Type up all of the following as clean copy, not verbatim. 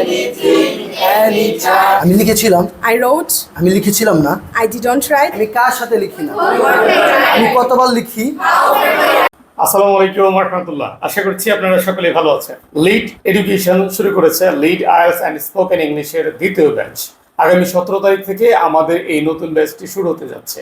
anything, anytime. আমি লিখেছিলাম, I wrote. আমি লিখেছিলাম না। I didn't write. আমি কার সাথে লিখি না, আমি কতবার লিখি। আসসালামু আলাইকুম ওয়া রাহমাতুল্লাহ। আশা করছি আপনারা সকলে ভালো আছেন। লিড এডুকেশন শুরু করেছে লিড আইএলটিএস এন্ড স্পোকেন ইংলিশের দ্বিতীয় ব্যাচ। আগামী 17 তারিখ থেকে আমাদের এই নতুন ব্যাচটি শুরু হতে যাচ্ছে।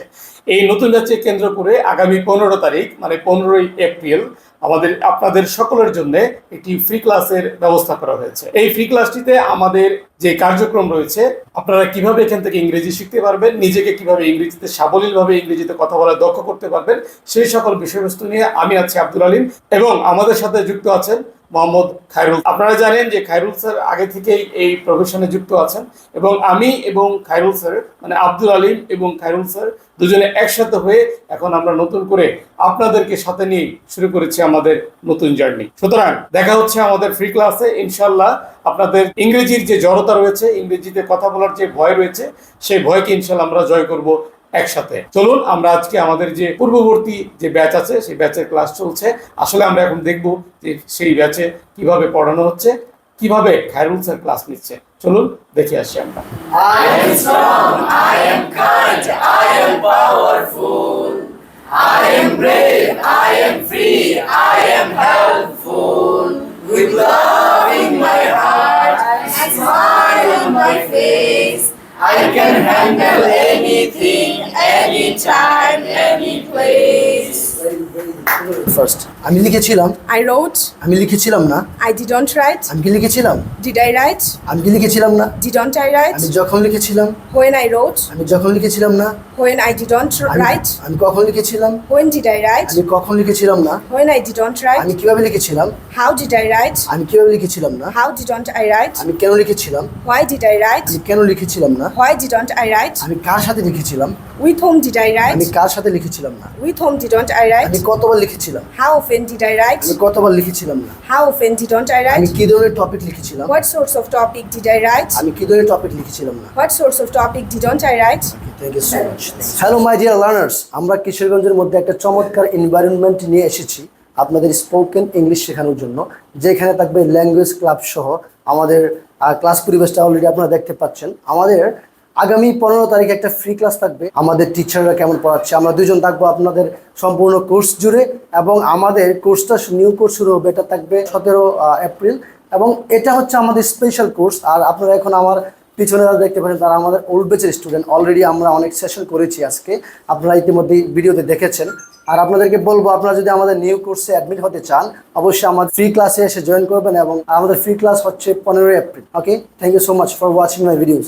এই নতুন ব্যাচকে কেন্দ্র করে আগামী 15 তারিখ মানে 15ই এপ্রিল আমাদের আপনাদের সকলের জন্য একটি ফ্রি ক্লাসের ব্যবস্থা করা হয়েছে। এই ফ্রি ক্লাসটিতে আমাদের যে কার্যক্রম রয়েছে, আপনারা কিভাবে এখান থেকে ইংরেজি শিখতে পারবেন, নিজেকে কিভাবে ইংরেজিতে সাবলীলভাবে ইংরেজিতে কথা বলা দক্ষ করতে পারবেন, সেই সকল বিষয়বস্তু নিয়ে আমি আছি আব্দুল আলিম এবং আমাদের সাথে যুক্ত আছেন মোহাম্মদ খায়রুল। আপনারা জানেন যে খায়রুল স্যার আগে থেকেই এই প্রফেশনে যুক্ত আছেন এবং আমি এবং খায়রুল স্যার মানে আব্দুল আলিম এবং খায়রুল স্যার দুজনে একসাথে হয়ে এখন আমরা নতুন করে আপনাদেরকে সাথে নিয়ে শুরু করেছি আমাদের নতুন জার্নি। সুতরাং দেখা হচ্ছে আমাদের ফ্রি ক্লাসে। ইনশাল্লাহ আপনাদের ইংরেজির যে জড়তা রয়েছে, ইংরেজিতে কথা বলার যে ভয় রয়েছে, সেই ভয়কে ইনশাল্লাহ আমরা জয় করব একসাথে। চলুন আমরা আজকে আমাদের যে পূর্ববর্তী যে ব্যাচ আছে সেই ব্যাচের ক্লাস চলছে। আসলে আমরা এখন দেখব যে সেই ব্যাচে কিভাবে পড়ানো হচ্ছে, কিভাবে খায়রুল স্যার ক্লাস নিচ্ছে। চলুন দেখে আসি আমরা। I am strong, I am kind, I am powerful. I am brave, I am free, I am helpful. With love in my heart and smile on my face, I can handle anything, anytime, any place. First আমি লিখেছিলাম, I wrote. আমি লিখেছিলাম না। I didn't write. আমি কি লিখেছিলাম, Did I write? আমি কি লিখেছিলাম না। Didn't I write? আমি যখন লিখেছিলাম, When I wrote. আমি যখন লিখেছিলাম না। When I didn't write. আমি কখন লিখেছিলাম, When did I write? আমি কখন লিখেছিলাম না। When I didn't write. আমি কিভাবে লিখেছিলাম, How did I write? আমি কিভাবে লিখেছিলাম না। How didn't I write? আমি কেন লিখেছিলাম, Why did I write? আমি কেন লিখেছিলাম না। Why didn't I write? আমি কার সাথে লিখেছিলাম, With whom did I আমি write? কার সাথে লিখেছিলাম না। With whom didn't I আমি write? কতবার লিখেছিলাম, How often did I write? আমি কতবার লিখেছিলাম না। How often didn't I আমি write? কি ধরনের টপিক লিখেছিলাম, What sorts of topic did I write? আমি কি ধরনের টপিক লিখেছিলাম না। What sorts of topic didn't I write? Thank you so much. Hello my dear learners, আমরা কিশোরগঞ্জের মধ্যে একটা চমৎকার এনভায়রনমেন্ট নিয়ে এসেছি আপনাদের স্পোকেন ইংলিশ শেখানোর জন্য, যেখানে থাকবে ল্যাঙ্গুয়েজ ক্লাব সহ আমাদের ক্লাস পরিবেশটা অলরেডি আপনারা দেখতে পাচ্ছেন। আমাদের আগামী 15 তারিখে একটা ফ্রি ক্লাস থাকবে। আমাদের টিচাররা কেমন পড়াচ্ছে, আমরা দুজন থাকবো আপনাদের সম্পূর্ণ কোর্স জুড়ে এবং আমাদের কোর্সটা নিউ কোর্স শুরু হবে, এটা থাকবে 17 এপ্রিল এবং এটা হচ্ছে আমাদের স্পেশাল কোর্স। আর আপনারা এখন আমার পিছনে যারা দেখতে পাচ্ছেন তারা আমাদের ওল্ড ব্যাচের স্টুডেন্ট। অলরেডি আমরা অনেক সেশন করেছি আজকে, আপনারা ইতিমধ্যে ভিডিওতে দেখেছেন। আর আপনাদেরকে বলবো, আপনারা যদি আমাদের নিউ কোর্সে অ্যাডমিট হতে চান অবশ্যই আমাদের ফ্রি ক্লাসে এসে জয়েন করবেন এবং আমাদের ফ্রি ক্লাস হচ্ছে 15 April. Okay, thank you so much for watching my videos.